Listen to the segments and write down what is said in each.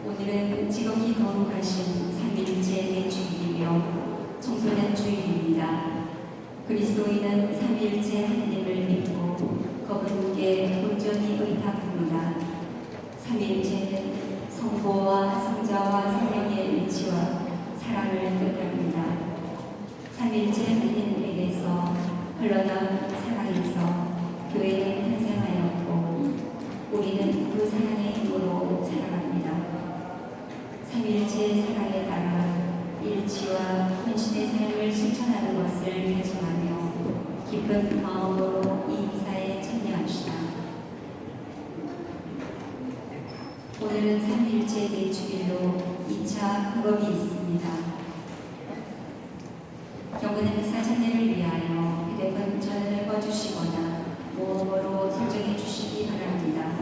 오늘은 지극히 거룩하신 삼위일체의 주일이며 청소년 주일입니다. 그리스도인은 삼위일체 하나님을 믿고 그분께 온전히 의탁합니다. 삼위일체는 성부와 성자와 성령의 일치와 사랑을 뜻합니다. 삼위일체 하나님에게서 흘러난 사랑에서 교회는 탄생하였고 우리는 그 사랑의 힘으로 살아갑니다. 삼위일체의 사랑에 따라 일치와 헌신의 삶을 실천하는 것을 다짐하며 기쁜 마음으로 이 이사에 참여합시다. 오늘은 삼위일체 대주일로 2차 흑업이 있습니다. 경건의 사장례를 위하여 휴대폰 전원을 꺼주시거나 모음으로 설정해 주시기 바랍니다.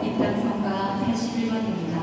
입단성가 81번입니다.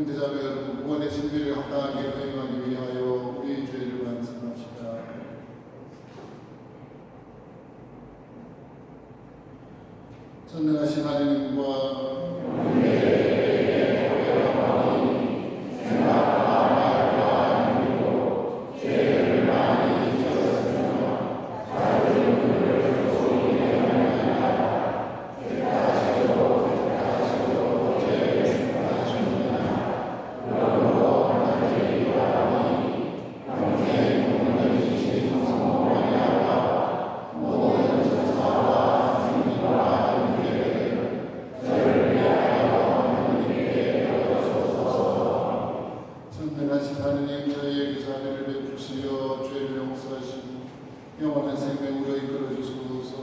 형제자매 여러분, 구원의 신비를 합당하게 행하기 위하여 우리 죄를 반성합시다. 전능하신 하나님과 전능하신 하나님, 저희에게 자비를 베푸시어 죄를 용서하시고 영원한 생명으로 이끌어 주소서.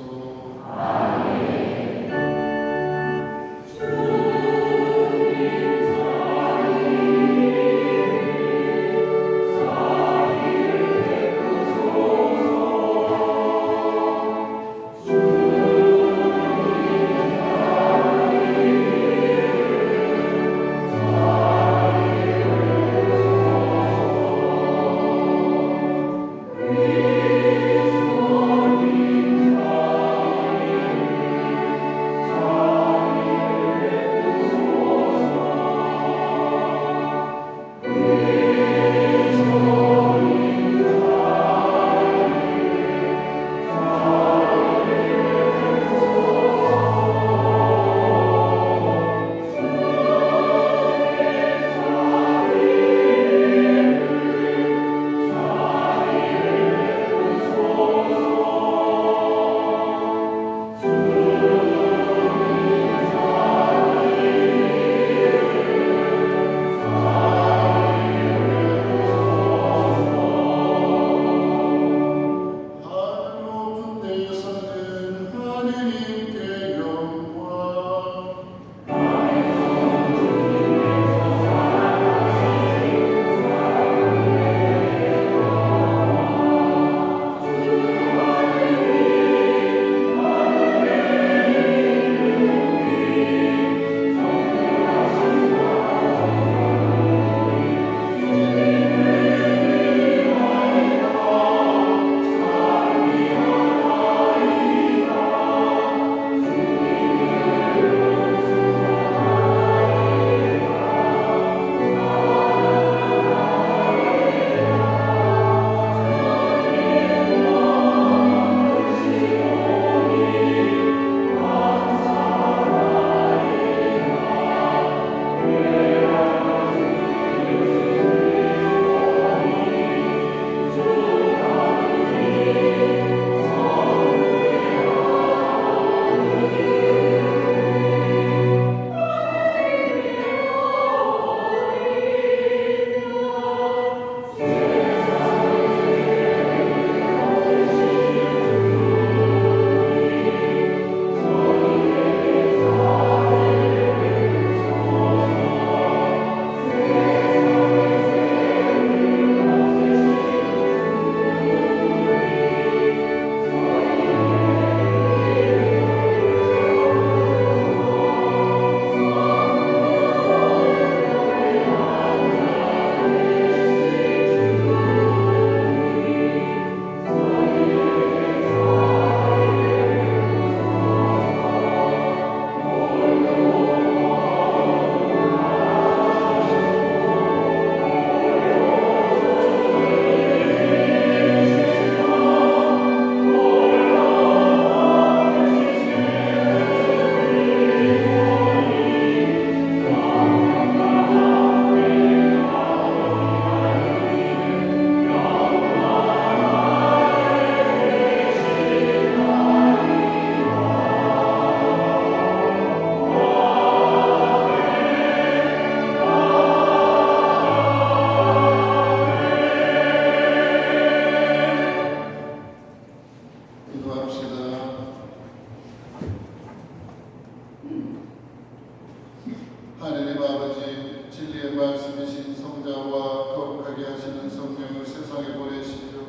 하나님 아버지, 진리의 말씀이신 성자와 거룩하게 하시는 성령을 세상에 보내시려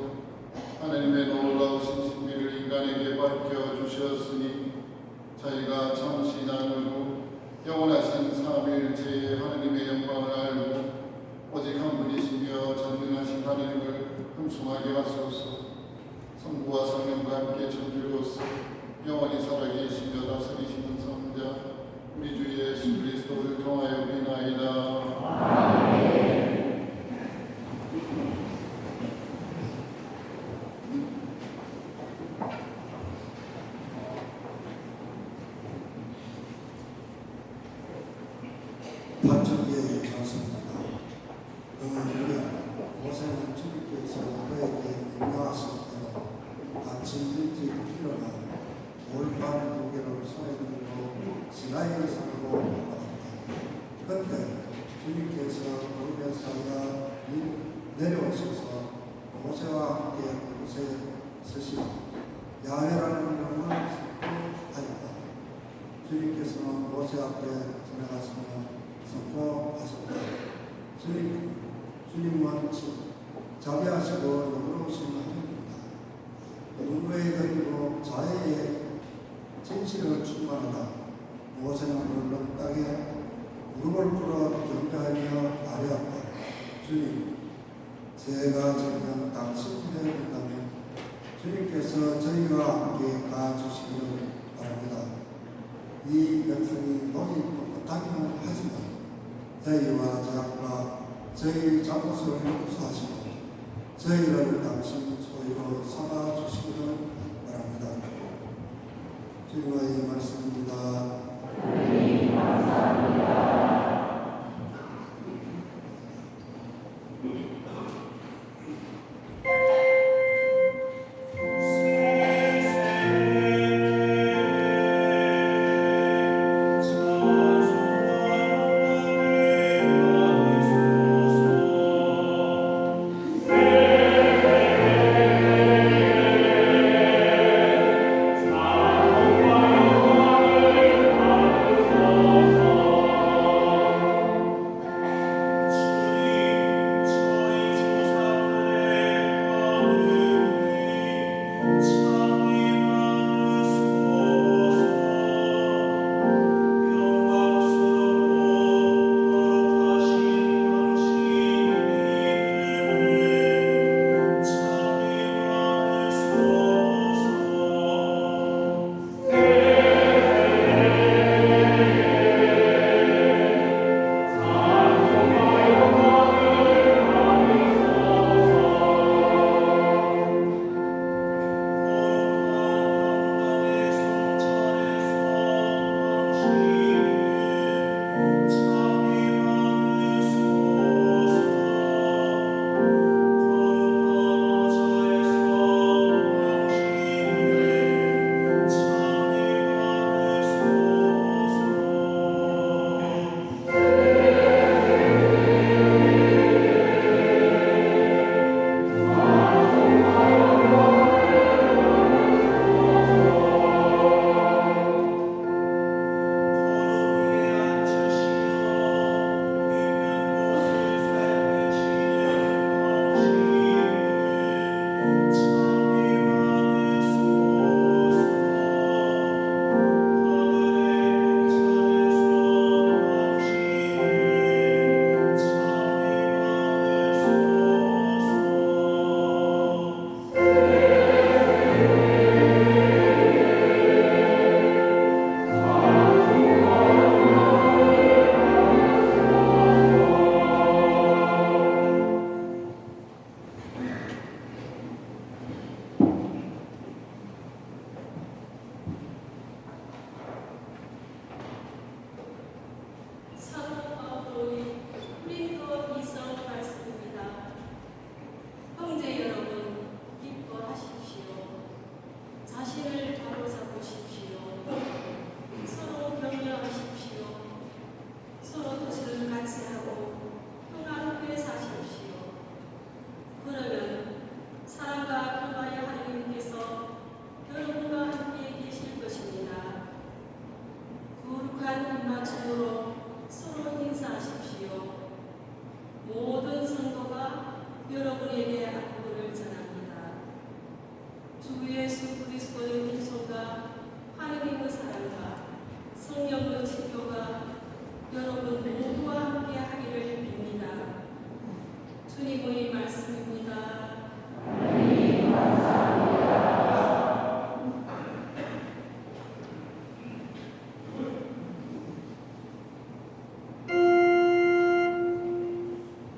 하나님의 놀라우신 신비를 인간에게 밝혀주셨으니 저희가 참시 나누고 영원하신 삼위일체의 하나님의 영광을 알고 단축기에 왔습니다. 우리가 모세는 주님께서 그에게 명령하실 때로 아침 일찍 일어나 돌판 2개를 손에 들고 시나이 산으로 올라갔다. 그런데 주님께서 구름에 사이가 내려오셔서 모세와 함께 그곳에 서시고 야훼라는 이름을 선포하였다. 주님께서는 모세 앞에 지나가시며 선포하셨다. 주님은 자비하시고 너그러우신 하나님입니다. 누구의 그리고 자애의 진실을 충만하다. 모세는 물론 땅에 무릎을 꿇어 경배하며 아뢰었다. 주님, 제가 지금 당신의 된다면 주님께서 저희와 함께 가주시기를 바랍니다. 이 백성이 너희 떳떳하기는 하지만 저희와 제약과 저희 잘못을 용서하시고 저희를 당신 소유로 삼아주시기를 바랍니다. 주님의 말씀입니다. 하나님 감사합니다.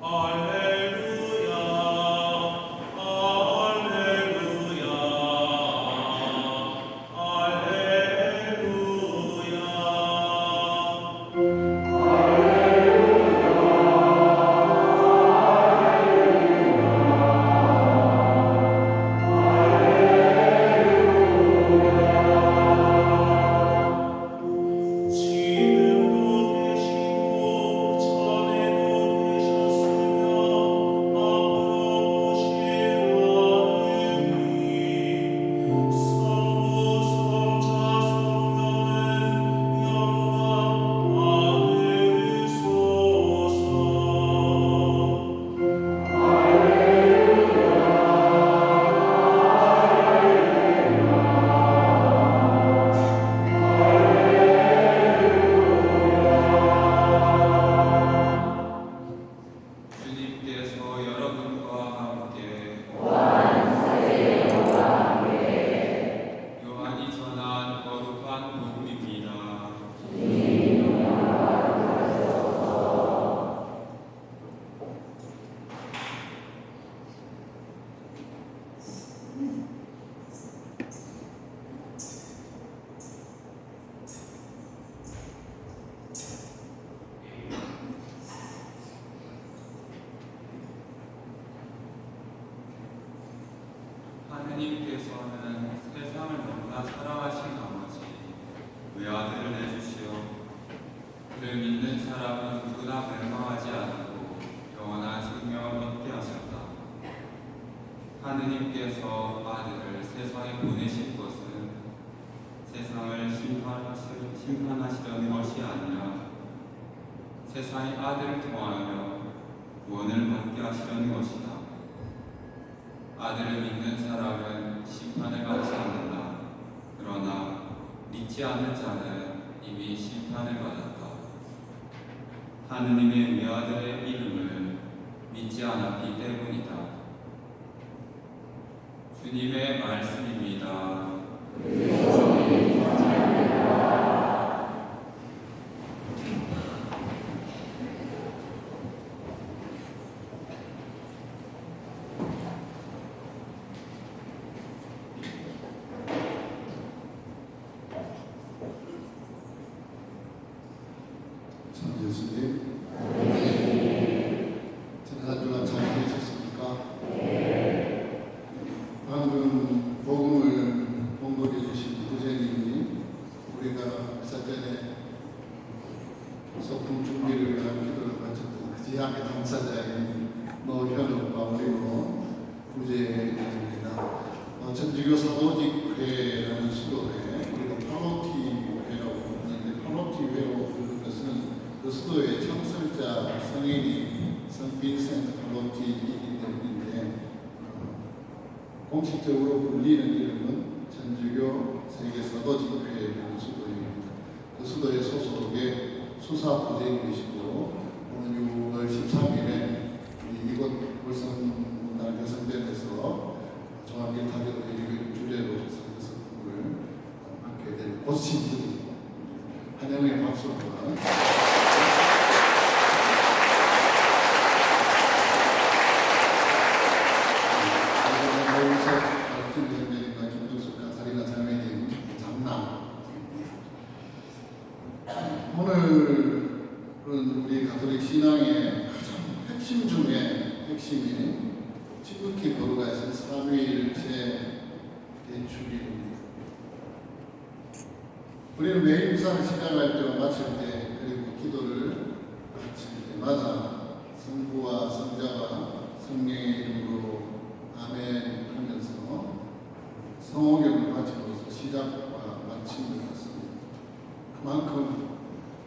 할렐루야 외아들을 내주시오. 그를 믿는 사람은 누구나 멸망하지 않고 영원한 생명을 얻게 하셨다. 하느님께서 아들을 세상에 보내신 것은 세상을 심판하시려는 것이 아니라 세상의 아들을 통하여 구원을 받게 하시려는 것이다. 아들을 믿는 사람은 심판을 받지 않는다. 그러나 믿지 않는 자는 이미 심판을 받았다. 하느님의 외아들의 이름을 믿지 않았기 때문이다. 주님의 말씀입니다. 참 예수님, 지난 한 주간 잘 지내셨습니까? 방금 복음을 봉독해 주신 부제님이 우리가 회사 전에 소품 준비를 위한 기도를 바쳤던 그 지향의 당사자인 노현욱 마무리로 부제입니다. 전주교 사도직회라는 수도에 우리가 파노티회라고 부르는데, 파노티회로 부르는 것은 그 수도의 창설자 성인이 성 빈센트 파노티이기 때문인데, 공식적으로 불리는 이름은 전주교 세계사도직회라는 수도입니다. 그 수도의 소속의 수사부제님이시고, 오늘 6월 13일에 이곳 월성문당 개성전에서 종합일 타격을 이기는 주제로 성서품을 맡게 될 고신들이 환영의 박수와 오늘은 우리 가톨릭 신앙의 가장 핵심 중에 핵심인 지극히 거룩하신 삼위일체 대축일입니다. 우리는 매일 미사를 시작할 때와 마칠 때, 그리고 기도를 마칠 때마다 성부와 성자와 성령의 이름으로 아멘 하면서 성호경을 바치면서 시작과 마침을 했습니다. 그만큼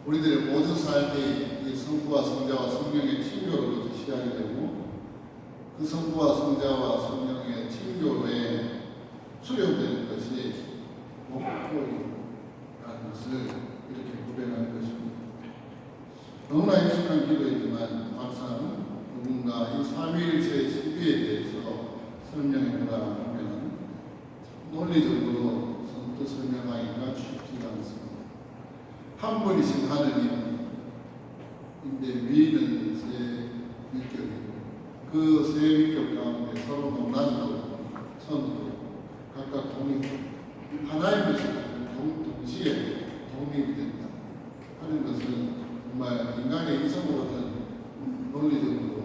우리들의 모든 삶이 이 성부와 성자와 성령의 친교로부터 시작이 되고, 그 성부와 성자와 성령의 친교에 수렴되는 것이 목표라는 것을 이렇게 고백하는 것입니다. 너무나 익숙한 기도이지만 막상 누군가 이 삼위일체의 신비에 대해서 설명해보라 하면 논리적으로 선뜻 설명하기가 쉽지가 않습니다. 한 분이신 하느님인데 위는 세 위격이고, 그 세 위격 가운데 서로 논란도 선도 각각 독립, 하나의 것이 동시에 독립이 된다 하는 것은 정말 인간의 이성으로는 논리적으로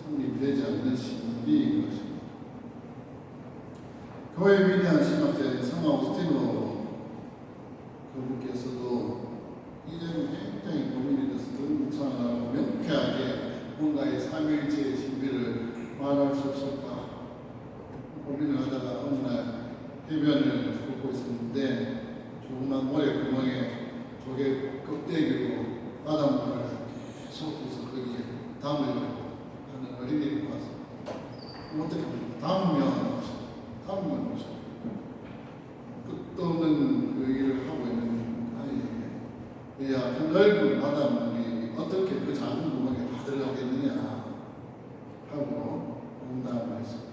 성립되지 않는 신비인 것입니다. 교회의 위대한 신학자인 성 아우구스티노 그분께서도 이 점이 굉장히 고민이 돼서 묵상을 하고 명쾌하게 뭔가의 삼위일체의 신비를 말할 수 없을까 고민을 하다가 어느 날 해변을 걷고 있었는데, 조그만 모래 구멍에 조개 껍데기로 바닷물을 섞어서 거기에 담으려고 하는 어린이를 봐서 어떻게 담으면 끝도 없는 그 일을 하고 있는 아이에게, 야, 그 넓은 바닷물이 어떻게 그 작은 구멍에 다 들어가겠느냐 하고 농담했습니다.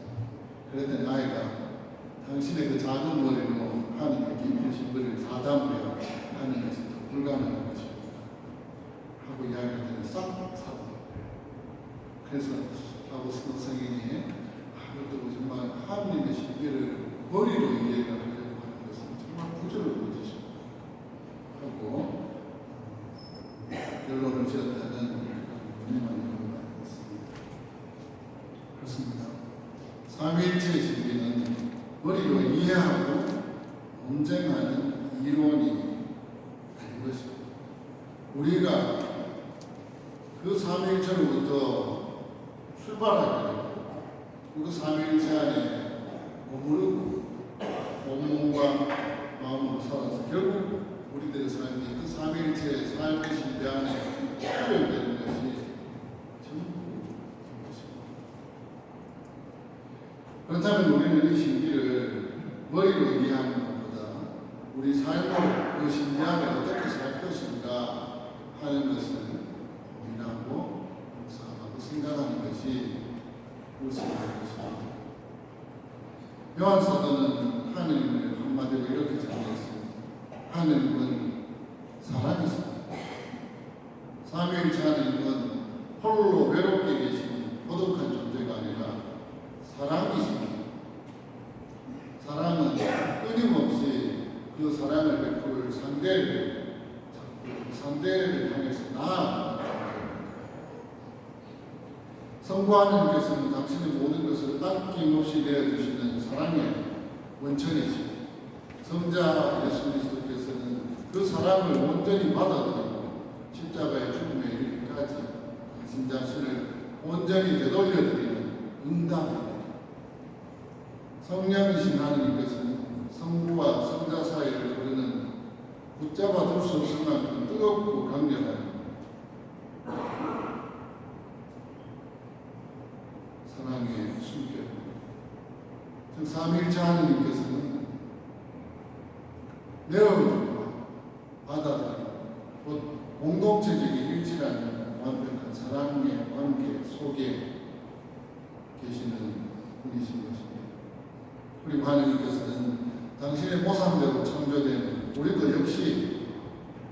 그랬더니 아이가 당신의 그 작은 머리로 하는 그 깊은 신비를 다 담으려 하는 것이 더 불가능한 것입니다 하고 이야기할 때는 싹 사고, 그래서 하고 성인이 그것도 정말 하느님의 신비를 머리로 이해가 하려고 하는 것은 정말 부끄러운 것이죠 하고 결론을 지었다는 은혜만 있습니다. 그렇습니다. 삼위일체의 신비는 머리로 이해하고 논쟁하는 이론이 우리가 그 삼위일체로부터 출발하게 되고 그 삼위일체 안에 머무르고 몸과 마음으로 살아서 결국 우리들의 삶이 그 삼위일체의 삶의 신비 안에 수렴되는 것이 전부 것입니다. 그렇다면 우리는 이 신비를 머리로 이해하는 것보다 우리 삶을 그 신비 안에 어떻게 살 것인가 하는 것을 고민하고 묵상하고 생각하는 것이 우선인 것입니다. 요한 사도는 하느님을 한마디로 이렇게 정리했습니다. 하느님은 사랑이십니다. 삼위일체 하느님은 홀로 외롭게 계신 고독한 존재가 아니라 사랑이십니다. 사랑은 끊임없이 그 사랑을 베풀 상대를 향해서 나아가는 존재입니다. 성부 하느님께서는 당신의 모든 것을 아낌없이 내어주시는 사랑의 원천이시고 성자 예수 그리스도께서는 그 사랑을 온전히 받아들이고 십자가의 죽음에 이르기까지 당신 자신을 온전히 되돌려드리는 응답입니다. 성령이신 하느님께서는 성부와 성자 사이를 흐르는 붙잡아 둘 수 없을 만큼 뜨겁고 강렬한 사랑의 숨결입니다. 즉 삼위일체 하느님께서는 내어주고 받아들이고 곧 공동체적인 일치라는 완벽한 사랑의 관계 속에 계시는 분이신 것입니다. 그리고 하느님께서는 당신의 모상대로 창조된 우리도 역시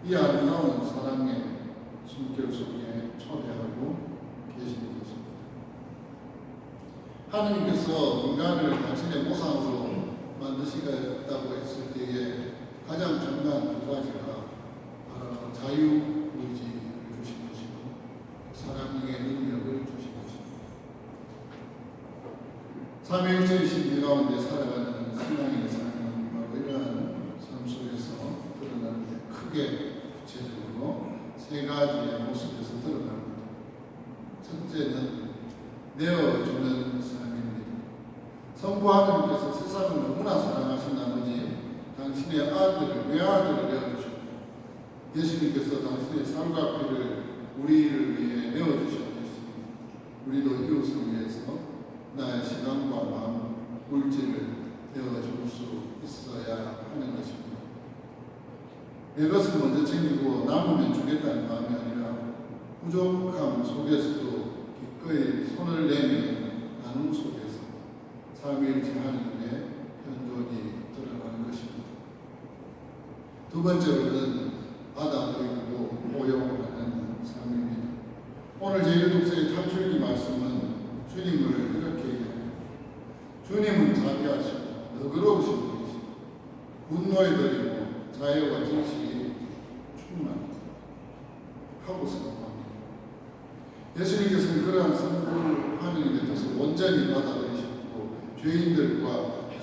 이 아름다운 사랑의 숨결 속에 초대하고 계시는 것입니다. 하느님께서 인간을 당신의 모상으로 만드시겠다고 했을 때에 가장 중요한 두 가지가 바로 자유의지를 주신 것이고 사랑의 능력을 주신 것입니다. 삼위일체의 신비 가운데 살아가는 신앙인의 삶은 바로 이러한 삶 속에서 드러나는데 크게 구체적으로 세 가지의 모습에서 드러납니다. 첫째는 내어주는 삶입니다. 성부 하느님께서 세상을 너무나 사랑하신 나머지 당신의 아들을 외아들을 내어주셨고 예수님께서 당신의 삶과 피를 우리를 위해 내어주셨습니다. 우리도 이웃을 위해서 나의 시간과 마음, 물질을 내어줄 수 있어야 하는 것입니다. 내 것을 먼저 챙기고 남으면 주겠다는 마음이 아니라 부족함 속에서도 기꺼이 손을 내밀는 나눔 속에서 삼위일체 하느님의 현존이 드러나는 것입니다. 두 번째로는 받아들이고 포용하는 삶입니다. 오늘 제1독서의 탈출기 말씀은 주님을 이렇게 얘기합니다. 주님은 자비하시고 너그러우신 분이시고 분노에 들이고 자애와 진실이 충만하고 생각합니다. 예수님께서는 그러한 성부 하느님의 뜻을 온전히 받아들이셨고 죄인들과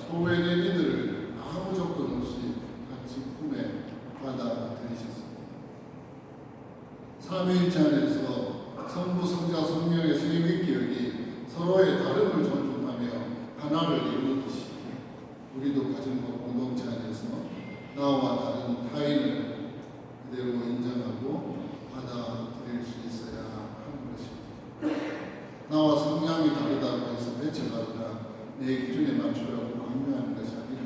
소외된 이들을 아무 조건 없이 같이 품에 받아들이셨습니다. 삼위일체 안에서 성부, 성자, 성령의 세위기 여기 서로의 다름을 존중하며 하나를 이루듯이 우리도 가정과 공동체 안에서 나와 다른 타인을 그대로 인정하고 받아들일 수 있어야 하는 것입니다. 나와 성향이 다르다고 해서 배척하거나 내 기준에 맞추려고 강요하는 것이 아니라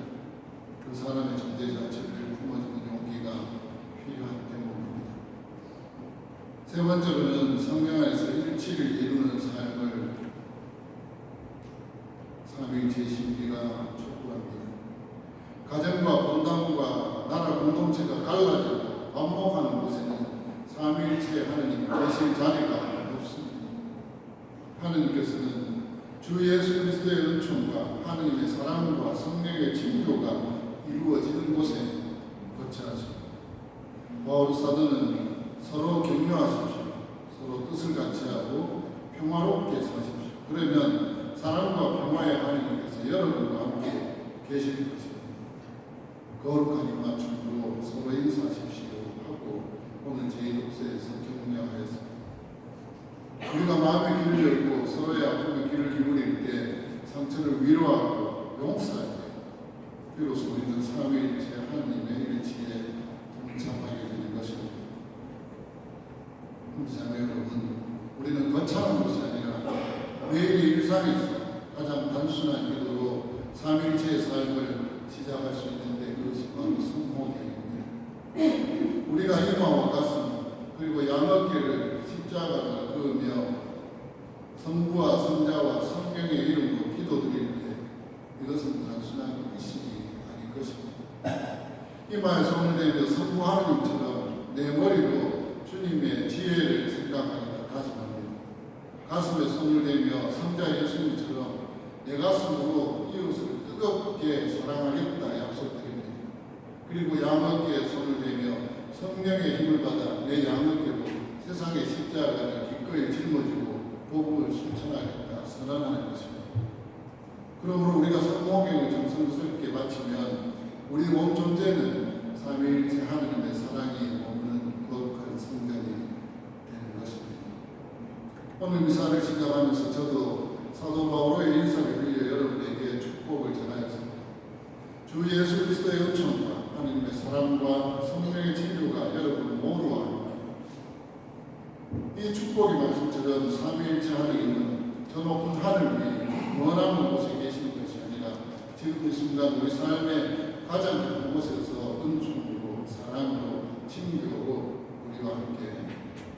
그 사람의 존재 자체를 품어주는 용기가 필요한 대목입니다. 세 번째로는 성령 안에서 일치를 이루는 삶을 삼위일체 신비가 촉구합니다. 가정과 본당과 나라 공동체가 갈라지고 반목하는 곳에는 삼위일체 하느님 계실 자리가 없습니다. 하느님께서는 주 예수 그리스도의 은총과 하느님의 사랑과 성령의 친교가 이루어지는 곳에 거처하십니다. 바울 사도는 서로 격려하십시오. 서로 뜻을 같이 하고 평화롭게 사십시오. 그러면 사랑과 평화의 하느님께서 여러분과 함께 계실 것입니다. 거룩한 입맞춤으로 서로 인사하십시오 하고 오늘 제2독서의 문을 열고 서로의 아픔에 귀를 기울일 때 상처를 위로하고 용서할 때 비로소 우리는 삼위일체 하나님의 일치에 동참하게 되는 것입니다. 자매 여러분, 우리는 거창한 것이 아니라 매일 일상에서 가장 단순한 기도로 삼위일체의 삶을 시작할 수 있는데 그것이 바로 성모교입니다. 우리가 이마와 가슴 그리고 양어깨를 십자가가 그으며 성부와 성자와 성령의 이름으로 기도드릴 때 이것은 단순한 의식이 아닌 것입니다. 이마에 손을 대며 성부 하나님처럼 내 머리로 주님의 지혜를 생각하기를 다짐합니다. 가슴에 손을 대며 성자 예수님처럼 내 가슴으로 이웃을 뜨겁게 사랑하겠다 약속드립니다. 그리고 양어깨에 손을 대며 성령의 힘을 받아 내 양어깨로 세상의 십자가를 기꺼이 짊어지고 복음을 실천하겠다 선언하는 것입니다. 그러므로 우리가 성모교를 정성스럽게 바치면 우리 온 존재는 삼위일체 하나님의 사랑이 머무는 거룩한 성전이 되는 것입니다. 오늘 미사를 시작하면서 저도 사도 바울의 인사를 빌려 여러분에게 축복을 전하였습니다. 주 예수 그리스도의 은총과 하나님의 사랑과 성령의 진료가 여러분 모두와 함께 이 축복의 말씀처럼 삼위일체 하나님은 저 높은 하늘 위에 원하는 곳에 계시는 것이 아니라 지금 이 순간 우리 삶의 가장 깊은 곳에서 은총으로 사랑으로 친교로 우리와 함께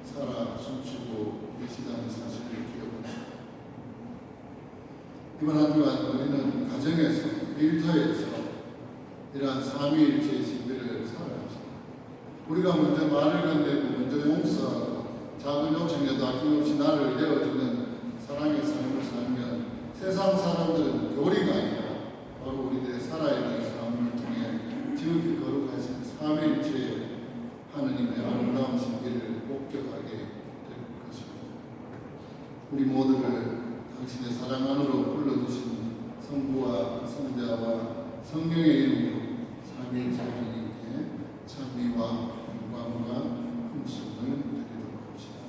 살아 숨쉬고 계시다는 사실을 기억합니다. 이번 한 주간 우리는 가정에서 일터에서 이러한 삼위일체의 신비를 살아갑시다. 우리가 먼저 말을 건네고 먼저 용서하고 작은 요청에도 아낌없이 나를 내어주는 사랑의 삶을 살면 세상 사람들은 교리가 아니라 바로 우리들의 살아야 할 삶을 통해 지극히 거룩하신 삼위일체의 하느님의 아름다운 신비를 목격하게 될 것입니다. 우리 모두를 당신의 사랑 안으로 불러주신 성부와 성자와 성령의 이름으로 삼위일체 하나님께 찬미와 영광과 hum성을 드리도록 합시다.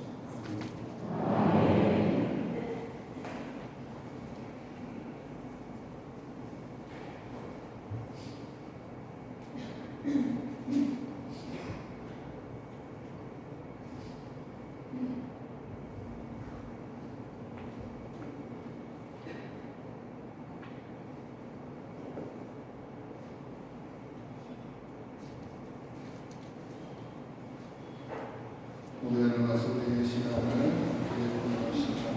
오늘은 와서 우리의 시간을 기대하십시다.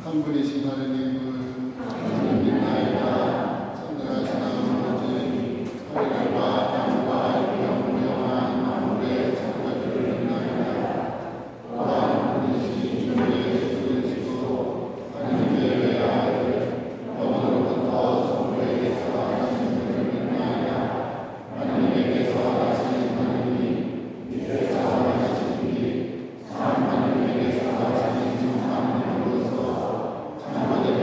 한 분이신 하느님을 믿나이다. 성령하신 아버지 하늘과 땅과 영원한 만물의 창조주를 믿나이다. 또한 분이신 주 예수 그리스도 하느님의 외아들 영원으로부터 성부에게서 나신 분을 믿나이다. 하느님에게서 나신 하느님 이제서 하나님에게서 나신 주 하나님으로서 창조되게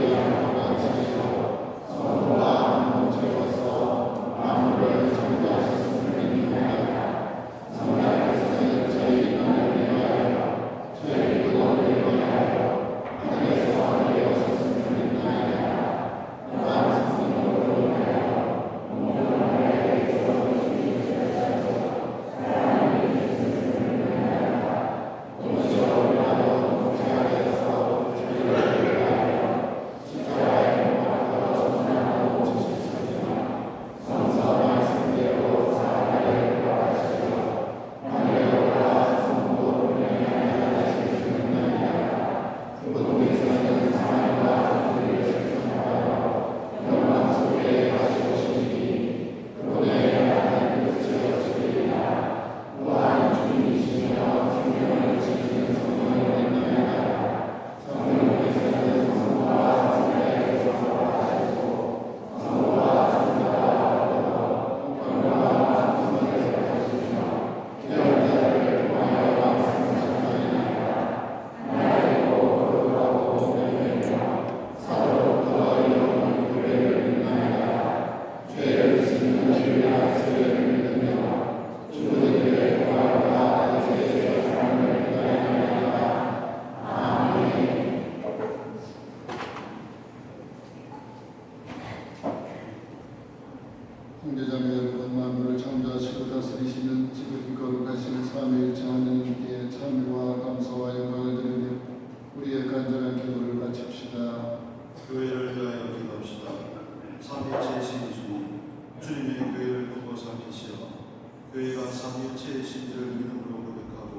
일체의 신들을 믿음으로 고백하고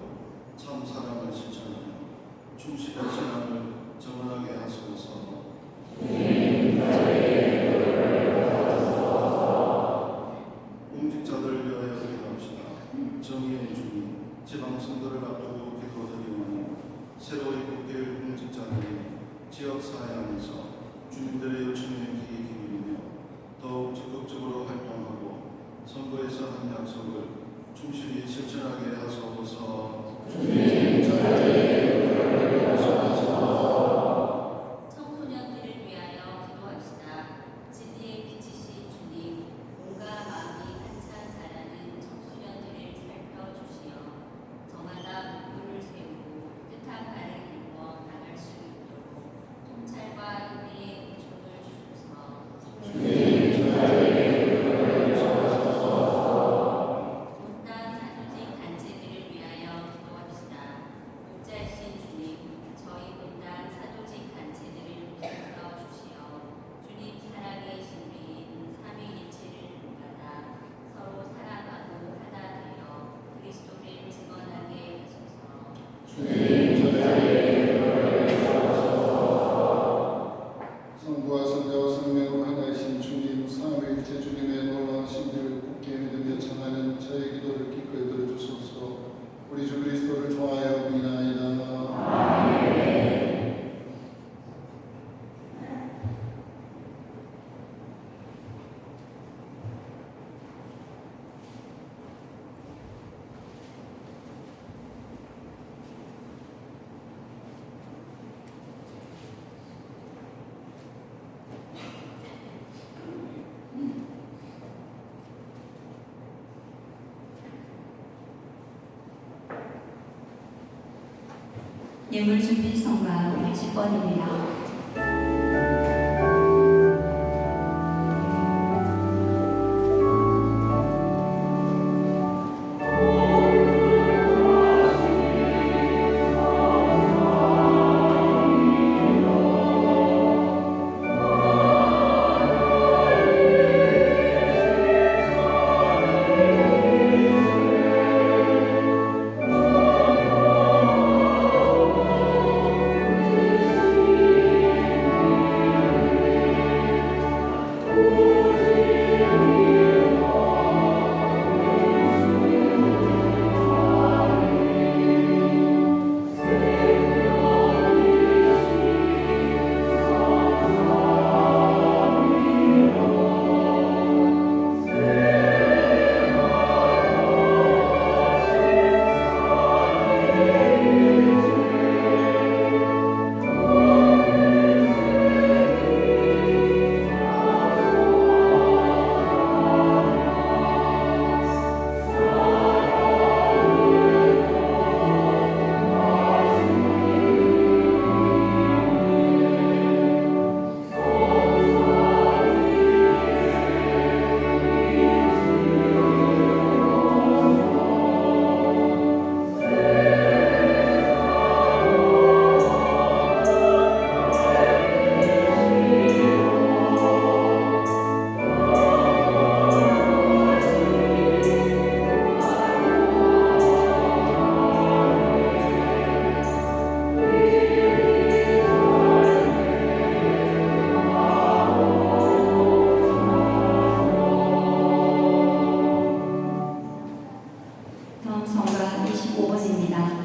참 사랑을 실천하며 충실한 신앙을 정언하게 하소서. 공직자들 위하여 기도합시다. 정의의 주님, 지방 선거를 앞두고 기도드리오니 새로 입국될 공직자들이 지역사회 안에서 주민들의 요청에 귀 기울이며 더욱 적극적으로 활동하고 선거에서 한 약속을 충실히 실천하게 하소서. 청소년들을 위하여 기도합시다. 진리의 빛이신 주님, 몸과 마음이 한참 자라는 청소년들을 살펴주시어 저마다 목표를 세우고 뜻한 바를 이루어 나갈 수 있도록 통찰과 인내의 은총을 주소서. 못난 사조직 단체들을 위하여 기도합시다. 목자이신 주님, 저희 못난 사조직 단체들을 보살펴 주시어 주님 사랑의 신비인 삼위일체를 본받아 서로 사랑하고 하나 되어 그리스도를 증언하게 하소서. 성부와 성자와 성령으로 하나이신 주님, 삼위일체 주님의 놀라운 신비를 굳게 믿으며 청하는 저의 기도를 기꺼이 들어주소서. 우리 주 그리스도를 좋아하여 믿나이다. 예물 준비 성가 60번입니다. 다음 성가 25번입니다.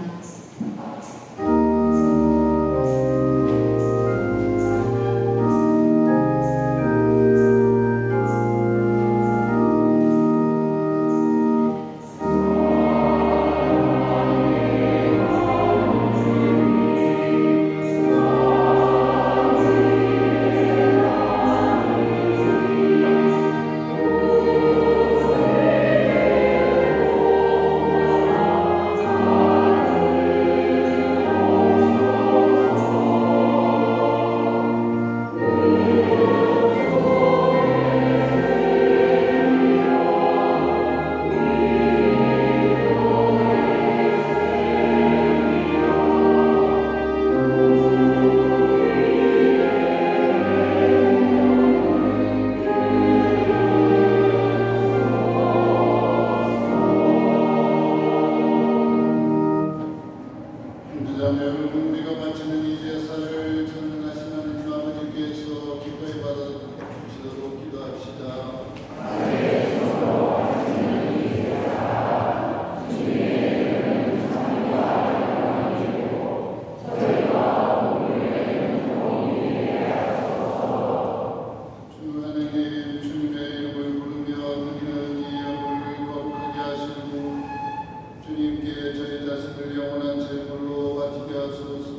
주님께 저희 자신을 영원한 제물로 바치게 하소서.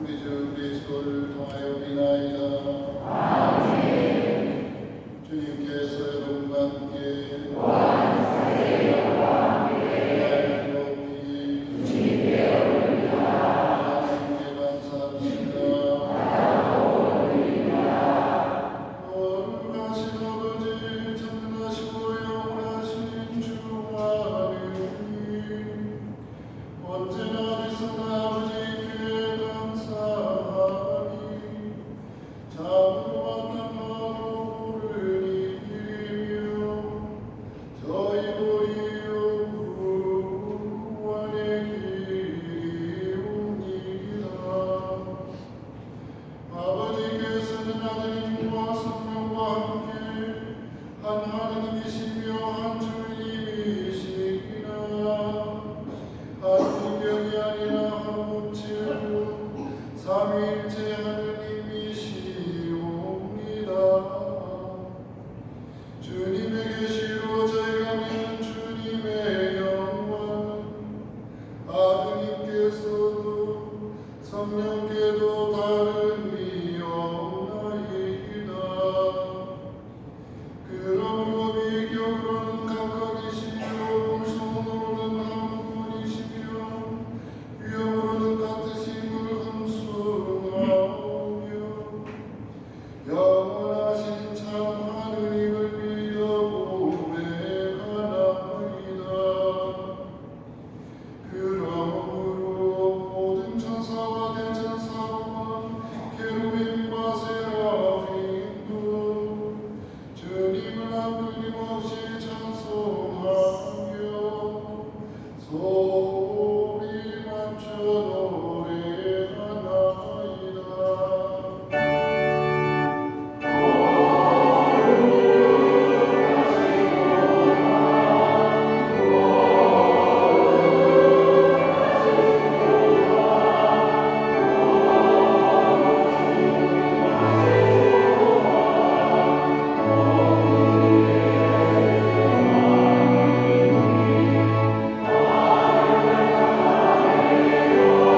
우리 주 그리스도를 통하여 비나이다. 주님께서 여러분과 함께 하나님께 감사합시다. 거룩하신 아버지, 전능하시고 영원하신 주 하나님, 언제나 어디서나 아버지께 감사하니 자비와 땅으로 부르리며 저희 도리요 구원의 길이 옵니다. 아버지께서는 아들님과 성령과 함께 한 하나님이시며 한 주님이시기나 한 인격이 아니라 한 몸체로 삼위일체 하느님이시옵니다. 주님의 계시로 저희가 믿는 주님의 영광, 아드님께서도 성령께도 다름이 없나이다. 그러므로 비교로는 각각이시며 손으로는 한 분이시며 위엄으로는 같으신 걸 흠숭하오며 영원하신 참 하느님을 믿어 고백하나이다. 그러므로 모든 천사와 대천사와 계루빔과 세라핌도 주님을 한 끊임없이 찬송하며 소리 맞춰 노래하나이다. 주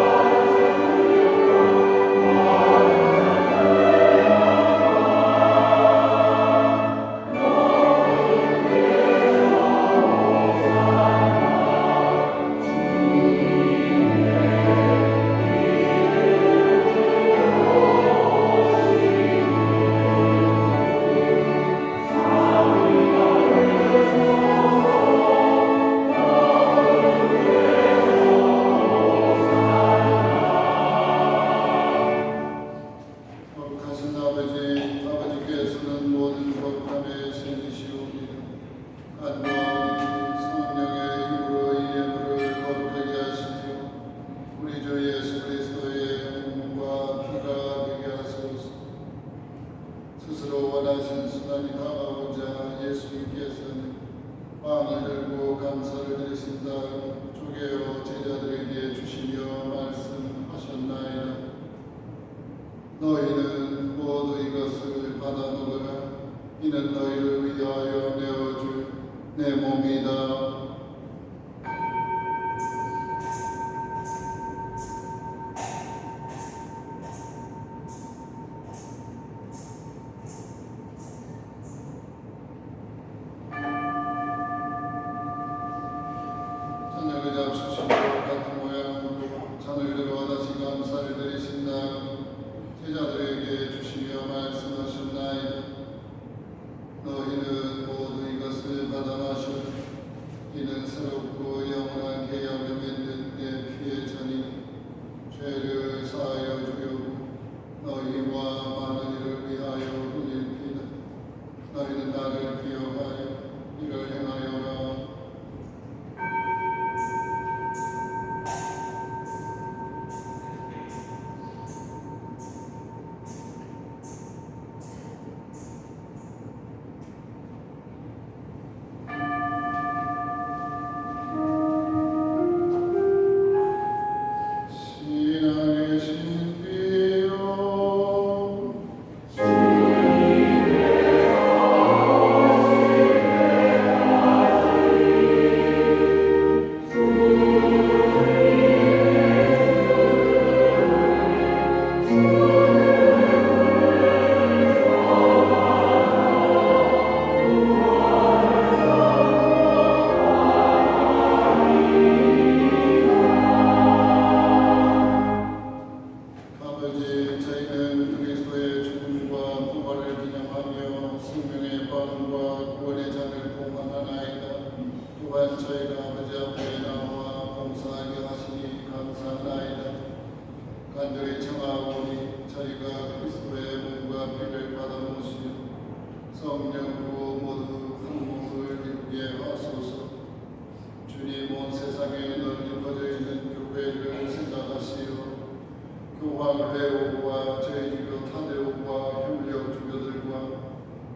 교황 레오와 제1교 타데오와 협력 주교들과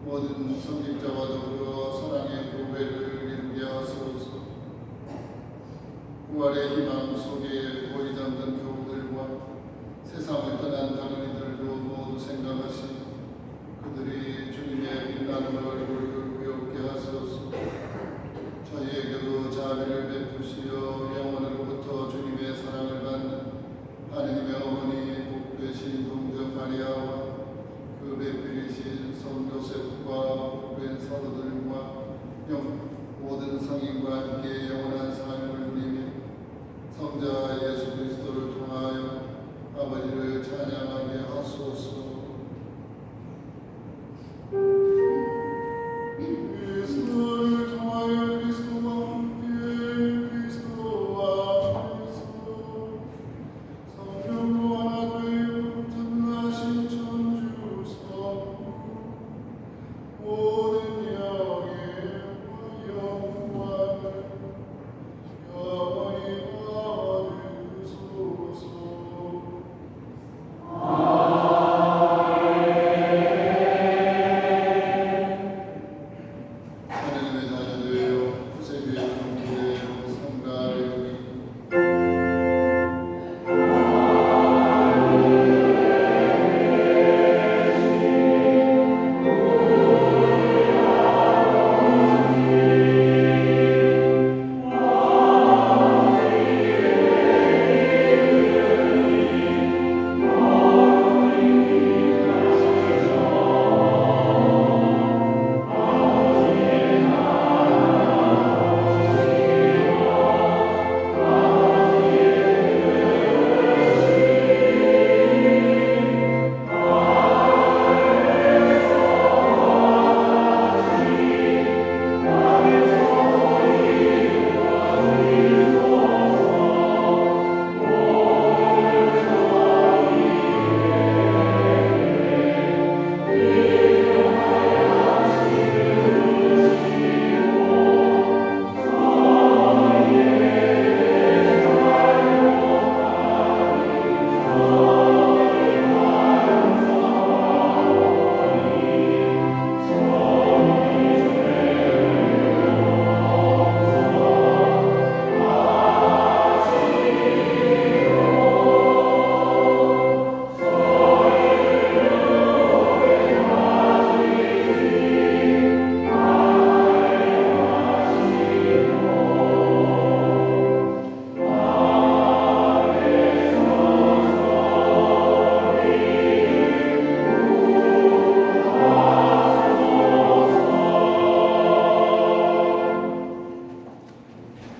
모든 성직자와 더불어 사랑의 교회를 이루게 하소서. 부활의 희망 속에 보이 잠든 교우들과 세상을 떠난 다른 이들도 모두 생각하시고 그들이 주님의 빛나는 얼굴을 외롭게 하소서. 저희에게도 자비를 베푸시어 영원으로부터 주님의 사랑을 받는 하느님의 어머니 복되신 동정 마리아와 그 배필이신 성 요셉과 복된 사도들과 모든 성인과 함께 영원한 삶을 누리며 성자 예수 그리스도를 통하여 아버지를 찬양하게 하소서. 그리스도를 통하여 그리스도와 함께 그리스도와 안에서 성령으로 하나 되어 전능하신 천주성 모든 영예와 영광을 영원히 받으소서. 하나님의 자녀되어 구세주의 공부대로 성가하리니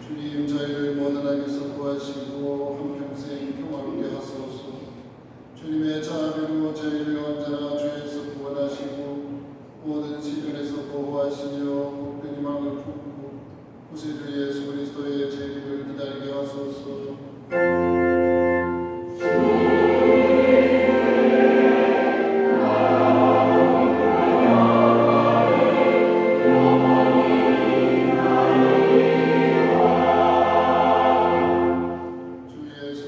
주님 저희를 모든 악에서 구하시고 한평생 평화롭게 하소서. 주님의 자비로 저희를 언제나 죄에서 구원하시고 모든 시련에서 보호하시며 복된 희망을 품고 구세주 예수 그리스도의 재림을 기다리게 하소서. 주 예수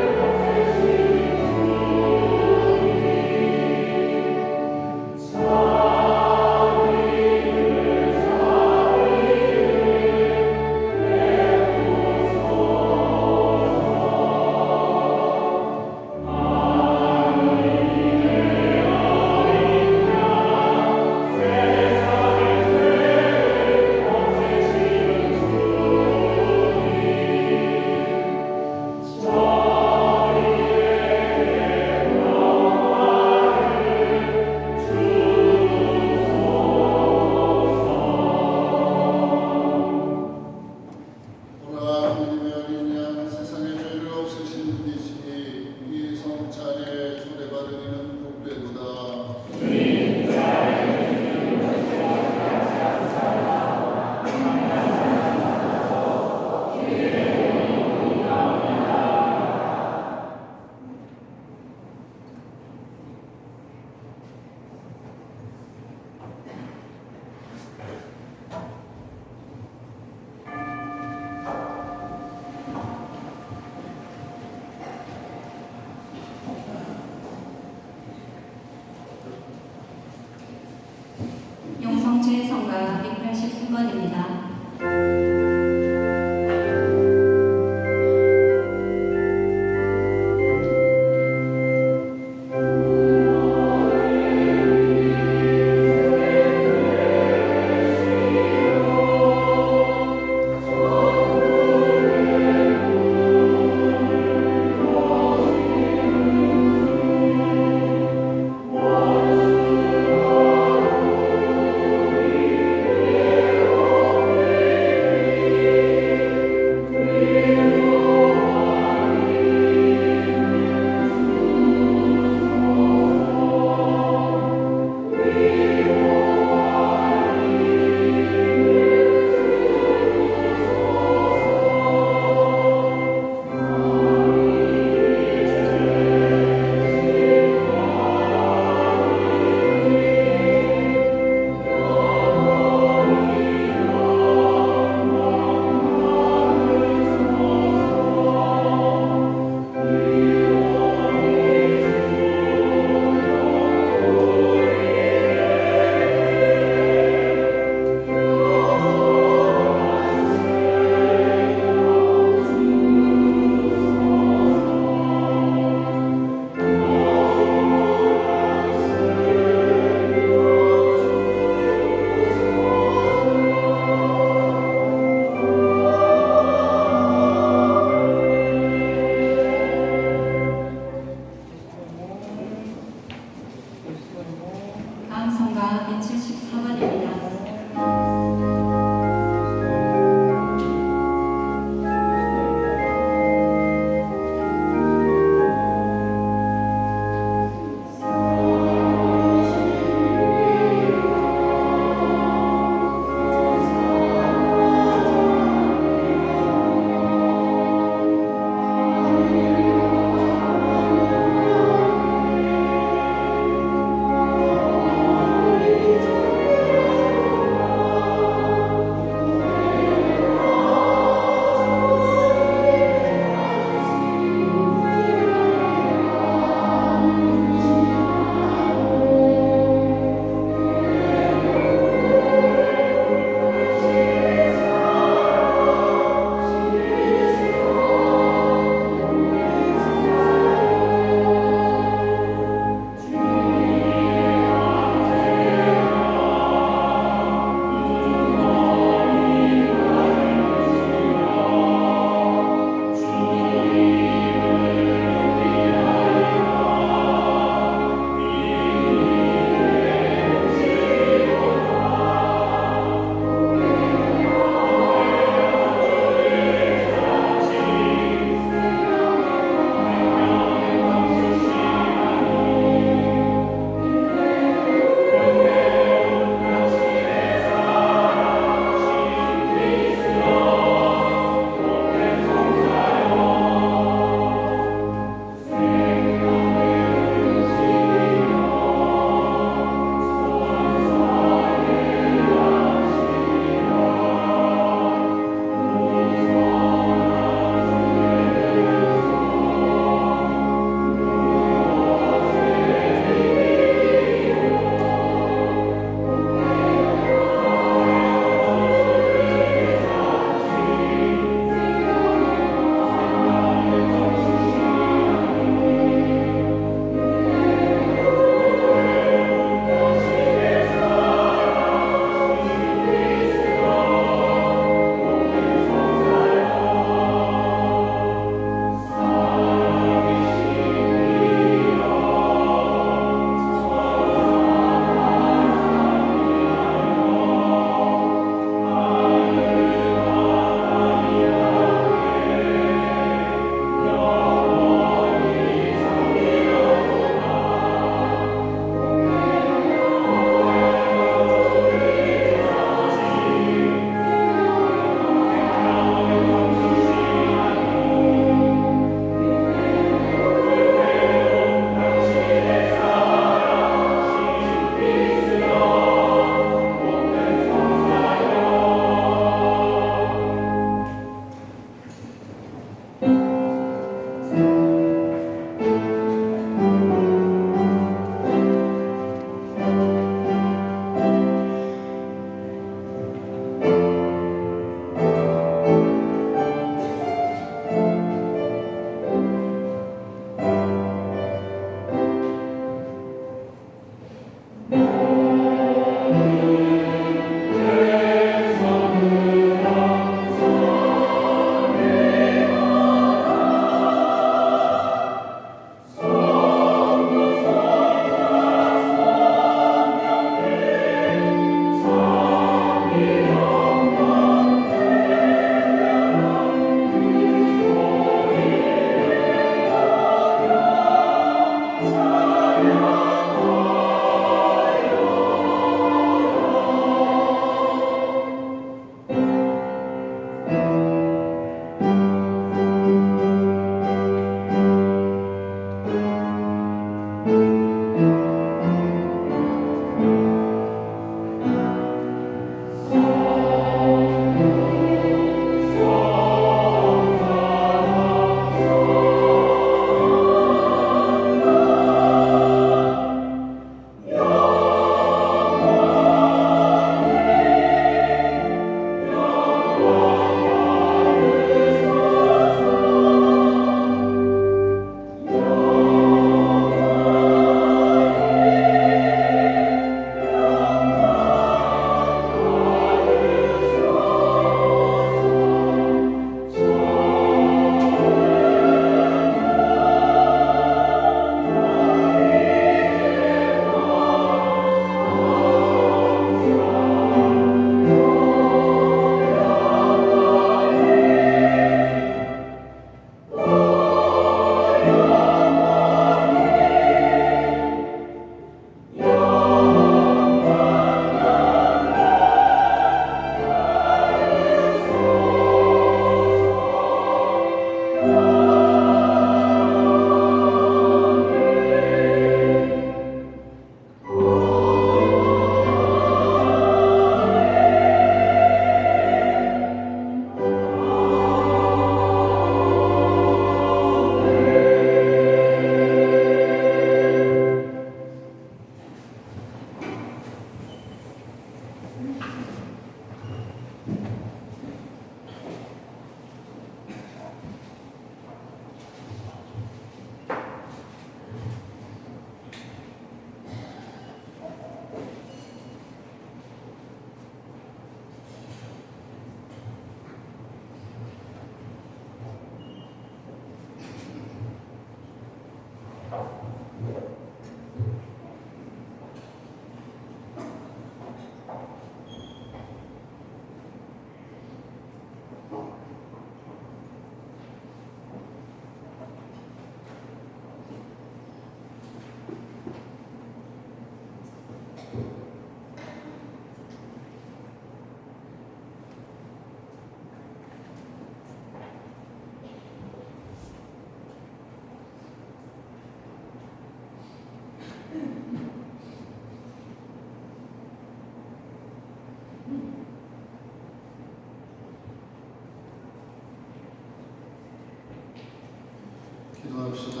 기도합시다.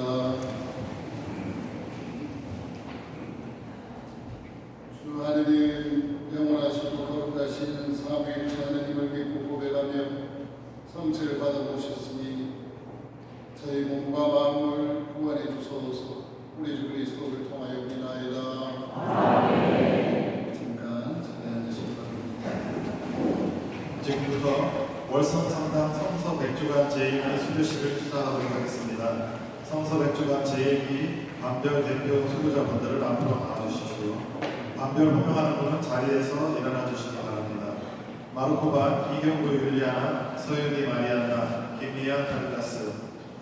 주 하느님, 영원하시고 거룩하신 삼위일체 하느님을 믿고 고백하며 성체를 받아보셨으니 저희 몸과 마음을 구원해 주소서. 우리 주 그리스도를 통하여 우리나이다. 잠깐 자리에 앉으시기 바랍니다. 지금부터 월성성당 성서 백주간 제1기 수료식을 시작하도록 하겠습니다. 성서 백주간 제1기 반별 대표 수료자분들을 앞으로 나와주십시오. 반별 호명하는 분은 자리에서 일어나 주시기 바랍니다. 마르코반, 이경구 율리아나, 서윤이 마리안나, 김미연 카르타스,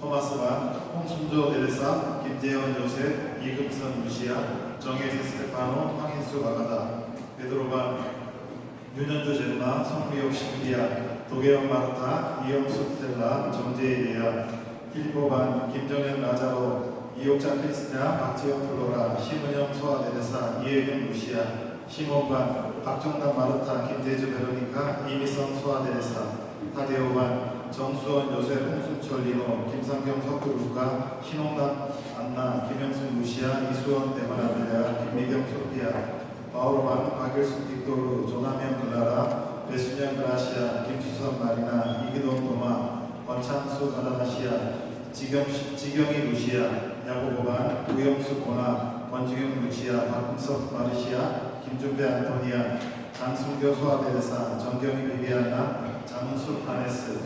토마스 반, 홍순조 에레사, 김재현 요셉, 이금선 루시아, 정혜지 스테파노, 황인수 마가다, 베드로 반, 윤현주 젤마, 성미옥 신기아, 도계영 마르타, 이영숙 스텔라, 정재일이야, 필리포반, 김정현 라자로, 이옥자 크리스티나, 박지영 플로라, 심은영 소아데레사, 이혜경 루시아, 심원반, 박정남 마르타, 김대주 베로니카, 이미성 소아데레사, 타데오반, 정수원 요셉 홍순철 리노, 김상경 석규루카, 신홍남 안나, 김영순 루시아, 이수원 데마라벨레아, 김미경 소피아, 바오로반, 박일순 빅토르, 조남현 글라라, 배순영 그라시아, 김수선 마리나, 이기동 도마, 권창수 가다나시아, 지경이 루시아, 야고보반, 우영수 고나, 권지경 루시아, 박금석 마르시아, 김준배 안토니아, 장순교 소아데레사, 정경희 비비안나, 장은수 파네스,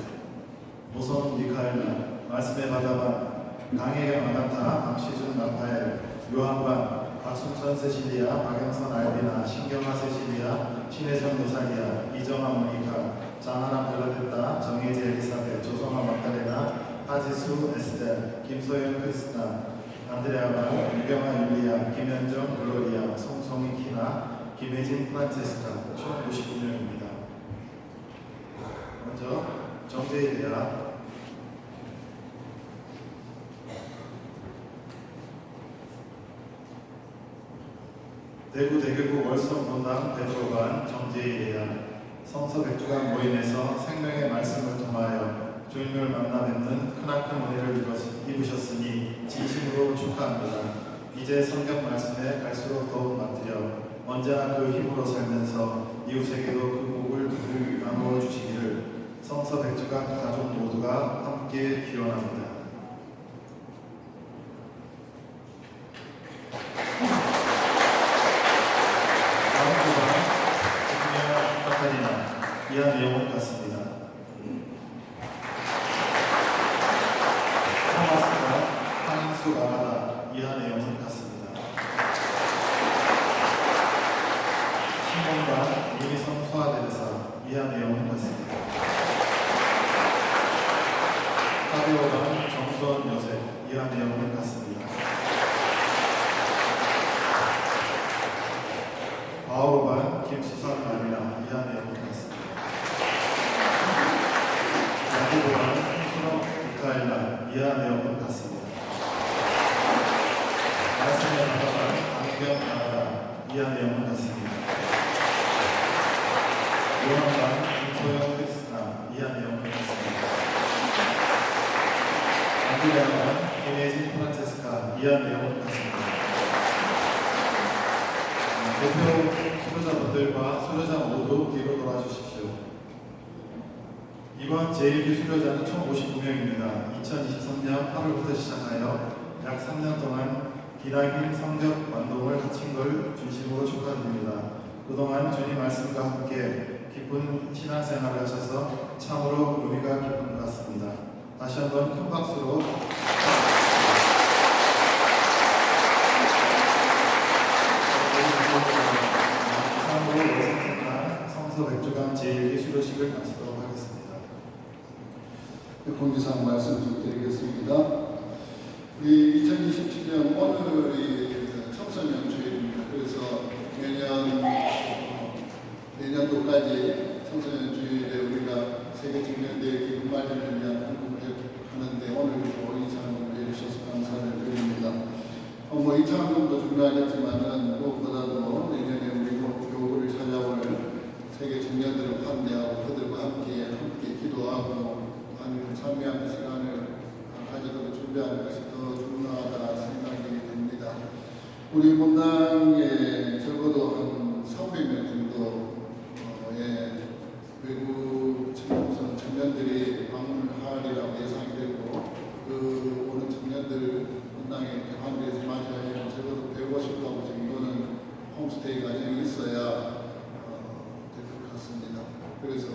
오선 미카엘라, 말씀의 바다반, 강혜경 아가타, 박시준 나파엘, 요한반, 박순선 세실리아, 박영선 알비나, 신경아 세실리아, 신혜정 노사리아, 이정아 모니카, 장하나 벨라데타, 정혜지 엘리사벳, 조성아 막달레나, 하지수 에스텔, 김소연 크리스나, 안드레아바, 유경아 율리아, 김현정 글로리아, 송송이 키나, 김혜진 프란체스카, 총 59명입니다. 먼저 정재일이야. 대구 대교구 월성 본당 베드로반 정재일이야. 성서 백주간 모임에서 생명의 말씀을 통하여 주님을 만나 뵙는 크나큰 은혜를 입으셨으니 진심으로 축하합니다. 이제 성경 말씀에 갈수록 더욱 맡으려 언제나 그 힘으로 살면서 이웃에게도 그 복을 나누어 주시기를 성서 백주간 가족 모두가 함께 기원합니다. 이하 내용은 같습니다. 토마스가 황인수 아가다 이하 내용은 같습니다. 신봉과 유미성 소아데레사 이하 내용은 같습니다. 타데오가 정수원 요셉 이하 내용은 같습니다. 바오로반 김수선 마리나 이하 내용은 같습니다. 야고보반 홍순호 미카엘라 이하 내용은 같습니다. 말씀의 바다반 안경 나가다 이하 내용은 같습니다. 요한반 김소영 크리스나 이하 내용은 같습니다. 안드레아반 김혜진 프란체스카 이하 내용은 같습니다. 대표 수료자분들과 수료자 모두 뒤로 돌아주십시오. 이번 제1기 수료자는 총 59명입니다. 2023년 8월부터 시작하여 약 3년 동안 기나긴 성적 완동을 거친 걸 진심으로 축하드립니다. 그동안 주님 말씀과 함께 기쁜 신앙생활을 하셔서 참으로 의미가 깊은 것 같습니다. 다시 한번 큰 박수로 성서 백주간 제1기 수료식을 마치도록 하겠습니다. 공지사항 말씀 좀 드리겠습니다. 우리 2027년 오늘이 청소년 주일입니다. 그래서 내년도까지 청소년 주일에 우리가 세계 청년대회 기금 마련을 위한 헌금을 하는데 오늘도 이 찬양을 해주셔서 감사를 드립니다. 이 찬양도 중요하겠지만은 무엇보다도 내년에 우리 교구를 찾아올 세계 청년들을 환대하고 그들과 함께 기도하고 참여하는 시간을 가지도록 준비하는 것이 더 우리 본당에 적어도 한 300명 정도의 외국 청년들이 방문하리라고 예상이 되고 그 오는 청년들 본당에 한국에서 맞이하여 적어도 150가구 정도는 홈스테이 과정이 있어야 될 것 같습니다. 그래서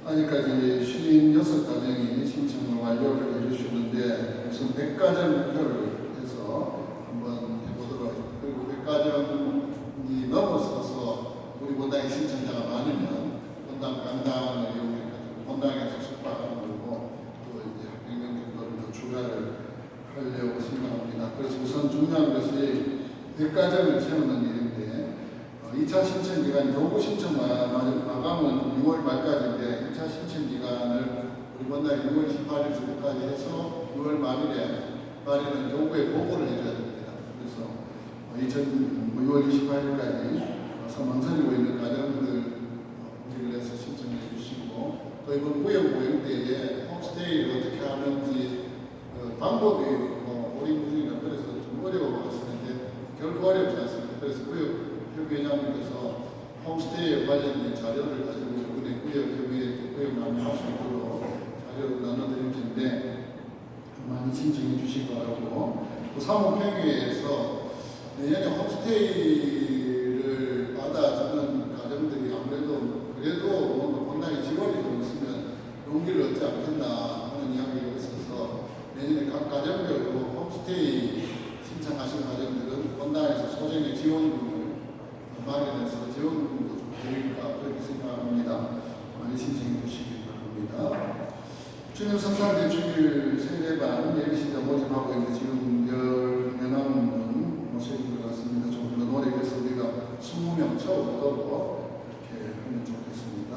아직까지 56가정이 신청을 완료를 해주셨는데 우선 100가정 목표를 해서 한번 해보도록 하겠습니다. 그리고 100가정이 넘어서서 우리 본당에 신청자가 많으면 본당 강당을 이용해서 본당에서 숙박하는 거고 또 이제 100명 정도를 더 추가를 하려고 생각합니다. 그래서 우선 중요한 것이 100가정을 채우는 일인데 2차 신청 기간 요구 신청만 마감은 6월 말까지인데 2차 신청 기간을 우리 본당 6월 18일 정도까지 해서 6월 말에는 요구에 보고를 해줘야 됩니다. 그래서 6월 28일까지 망설이고 있는 가정들 우리를 해서 신청해 주시고 또 이번 무역보행 때에 홈스테이를 어떻게 하는지 방법이 오리무중이라 그래서 좀 어려워 보였는데 결코 어렵지 않습니다. 그래서 구역협의회장님께서 홈스테이에 관련된 자료를 가지고 이번에 구역협의회 구역 나눠할 수 있도록 자료를 나눠드릴 텐데 많이 신청해 주시기 바라고 또 사무평의회에서 내년에 홈스테이를 받아주는 가정들이 아무래도 그래도 뭔가 본당에 지원이 좀 있으면 용기를 얻지 않겠나 하는 이야기가 있어서 내년에 각 가정별로 홈스테이 신청하신 가정들은 본당에서 소정의 지원금을 마련해서 지원금도 좀 드릴까 그렇게 생각합니다. 많이 신청해 주시기 바랍니다. 주님 성산 대축일 세례반 예비신자 모집하고 있는데 지금 10명 남은 모시는 것 같습니다. 조금 더 노력해서 우리가 20명 채워보도록 이렇게 하면 좋겠습니다.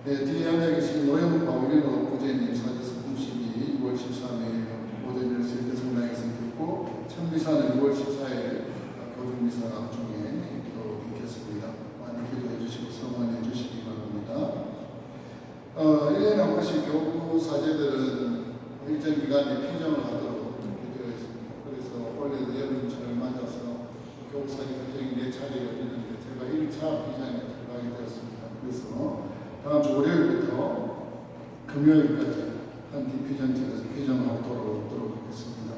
네, 뒤에 앉아 계신 노영욱 박우린호 부제님 사제서 공식이 6월 13일 오전 10시 대성당에서 있고 청비사는 6월 14일 교중미사 중에 또 있겠습니다. 많이 기도해 주시고 성원해 주시기 바랍니다. 1년에 한 번씩 교구 사제들은 일정 기간에 피정을 하도록 이렇게 되어 있습니다. 그래서 올해도 여름철을 맞아서 교구 사제 피정이 4차례 열리는데 제가 1차 피정에 들어가게 되었습니다. 그래서 다음 주 월요일부터 금요일까지 한 디피전처에서 피정을 하도록 하겠습니다.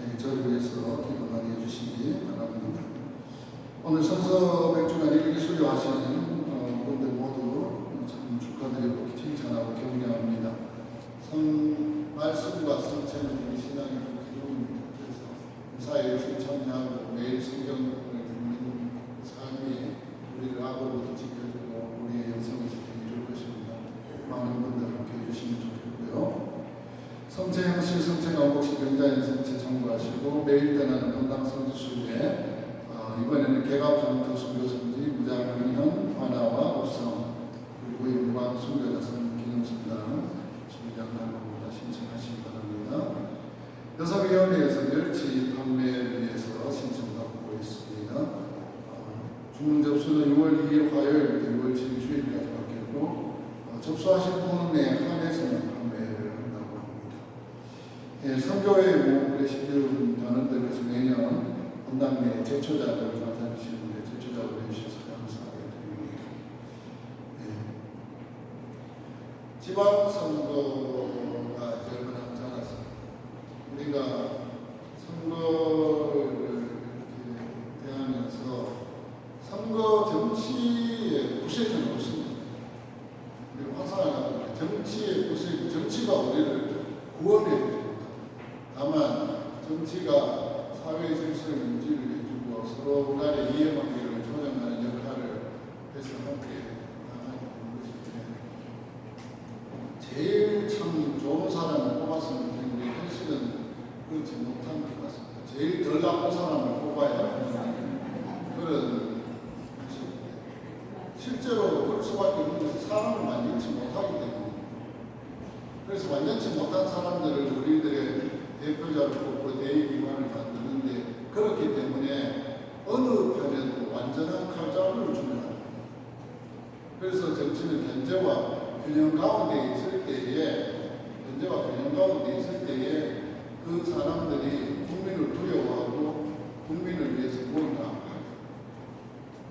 네, 저를 위해서 기도 많이 해주시기 바랍니다. 오늘 성서 100주간 일기 수료하시는 분들 모두 참 축하드리고 칭찬하고 격려합니다. 말씀과 성체는 우리 신앙의 기록입니다. 그래서 이사에 참여하고 매일 성경을 읽는 삶이 우리를 악으로부터 지켜주고 우리의 영성을 지켜줄 것입니다. 많은 분들 함께 해주시면 좋겠고요. 성체 형실, 성체 강복식 병자인 성체 청구하시고 매일 떠나는 본당 성지수에 이번에는 개갑전투 순교성지 무장은현 화나와 우성 그리고 일반 순교자성 기념성당 준비장관보다 신청하시기 바랍니다. 여성위원회에서 멸치 판매를 위해서 신청받고 있습니다. 주문 접수는 6월 2일 화요일부터 6월 7일 주일까지 받겠고 접수하신 분에 한해서는 판매를 한다고 합니다. 예, 선교회 모금의 신규 단원들께서 매년 본당 내 제초자들을 나타내시는데 제초자를 해주셔서 감사하게 드립니다. 예. 지방선거가 이제 얼마 남지 않았습니다. 우리가 선거를 이렇게 대하면서 선거 정치의 부세는 없습니다. 우리 화상을 정치의 부세, 정치가 우리를 구원해야 됩니다. 다만 정치가 사회의 정신을 유지를 해주고 서로 간의 이해관계를 조정하는 역할을 해서 함께 나가는 것인데 제일 참 좋은 사람을 뽑았으면 우리 현실은 그렇지 못한 것 같습니다. 제일 덜 나쁜 사람을 뽑아야 하는 그런 실제로 그럴 수밖에 없는 것이 사람을 완전치 못하기 때문에 그래서 완전치 못한 사람들을 우리들의 대표자를 뽑고 대의기관을 만드는데 그렇기 때문에 어느 편에도 완전한 칼자루를 주면 합니다. 그래서 정치는 현재와 균형 가운데 있을 때에 그 사람들이 국민을 두려워하고 국민을 위해서 무언가 하는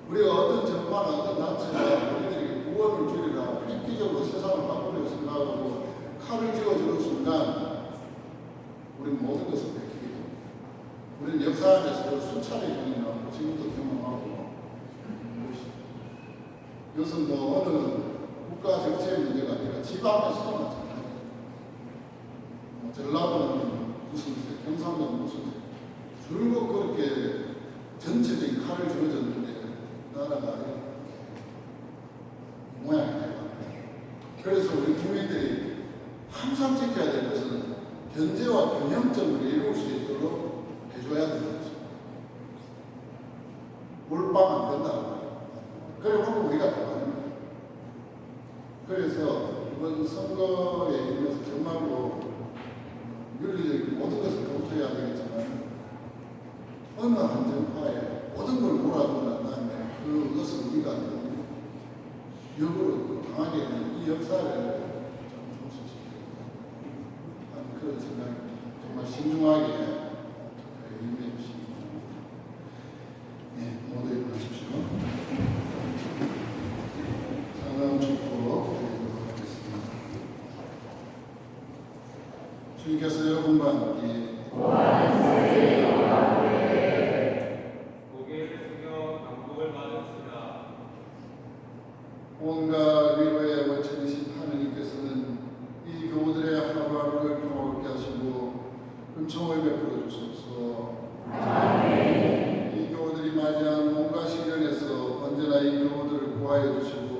우리가 어떤 정파나 어떤 단체가 우리들에게 구원을 주리라 획기적으로 세상을 바꾸려 생각하고 칼을 쥐어주는 순간 우리는 모든 것을 뺏기게 됩니다. 우리는 역사 안에서 수차례 경험하고 지금도 경험하고 이것은 뭐 어느 국가 정치의 문제가 아니라 집 앞에서도 마찬가지입니다. 전라도는 무슨 새, 경상도는 무슨 새, 줄곧 그렇게 전체적인 칼을 쥐어줬는데 나라가 이 모양이 되고 그래서 우리 국민들이 항상 지켜야 될 것은 견제와 균형점을 이룰 수 있도록 해줘야 되는 거죠. 몰빵 안 된다고. 그리고 우리가 나가는 거예요. 그래서 이번 선거에 있어서 정말로 윤리적인 모든 것을 검토해야 되겠지만 어느 한정파에 모든 걸 몰아주고 난 다음에 그것을 우리가 역으로 당하게 되는 이 역사를 좀 종식시켜야 하는 그런 생각이 정말 신중하게 임해 주시기 바랍니다. 네, 모두 일어나십시오. 상황 축복 드리도록 하겠습니다. 주님께서 여러분과 함께 고개를 숙여 방법을 받으시라. 온갖 위로의 원천이신 하느님께서는 이 교우들의 하루하루를 평화롭게 하시고 은총을 베풀어 주소서. 이 교우들이 맞이한 온갖 시련에서 언제나 이 교우들을 구하여 주시고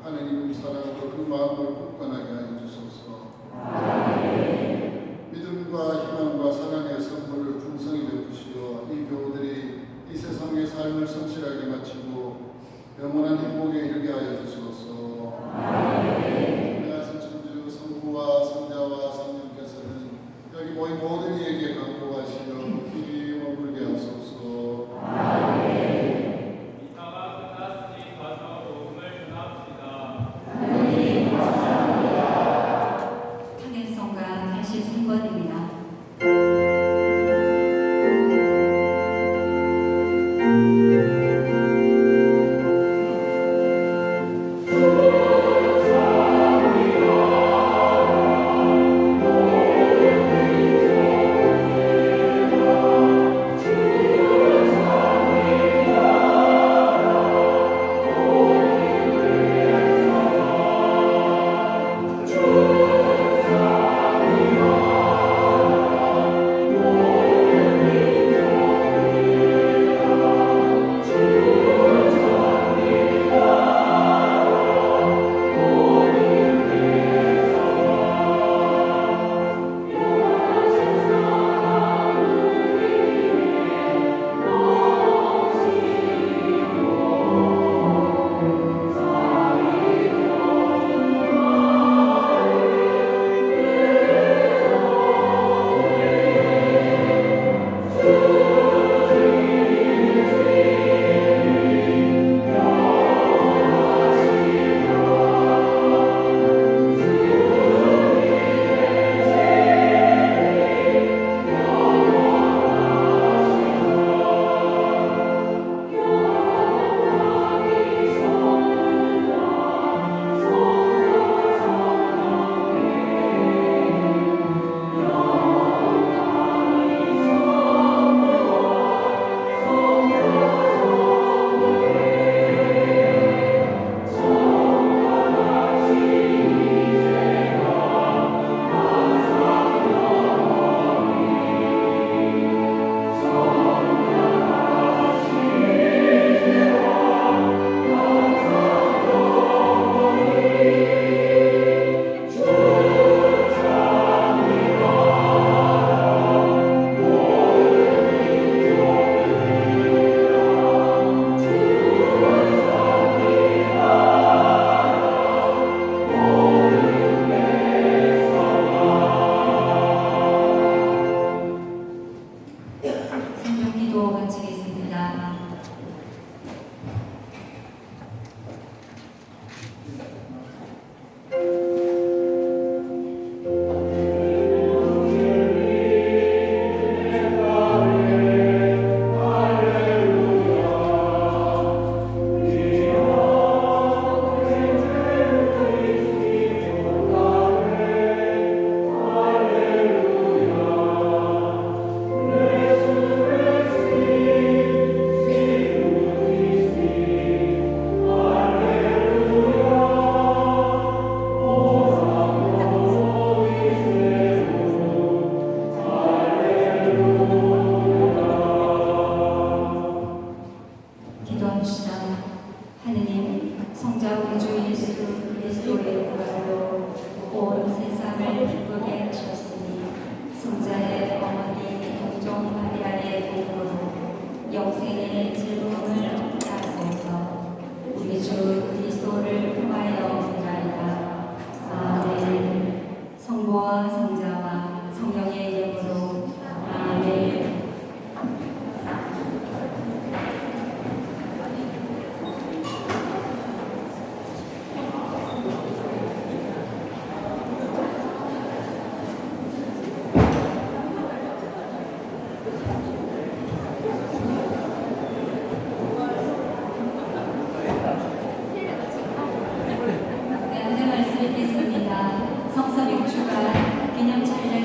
하느님 사랑으로 그 마음을 굳건하게 하여 주소서. 믿음과 희망과 사랑의 선물을 풍성히 베푸시어 이 교우들이 이 세상의 삶을 성실하게 마치고 영원한 행복에 이르게 하여 주시옵소서. 하신 천주 성부와 성자와 성령께서는 여기 모인 모든 이에게 강구하시어 깊이 머물게 하소서. 이사가 끝났으니 가서 복음을 전합시다. 탄핵성가 83번입니다. 생명기도 마치겠습니다. 주 예수 그리스도의 부활로 온 세상을 기쁘게 하셨으니 성자의 어머니 동정 마리아의 도움으로 영생의 즐거움을 얻게 하소서. 우리 주 그리스도를 통하여 기다리다. 아멘. 성부와 성자와 성령의 이름으로 아멘. 네, 말씀 읽겠습니다. 성서 맥주가 기념 촬영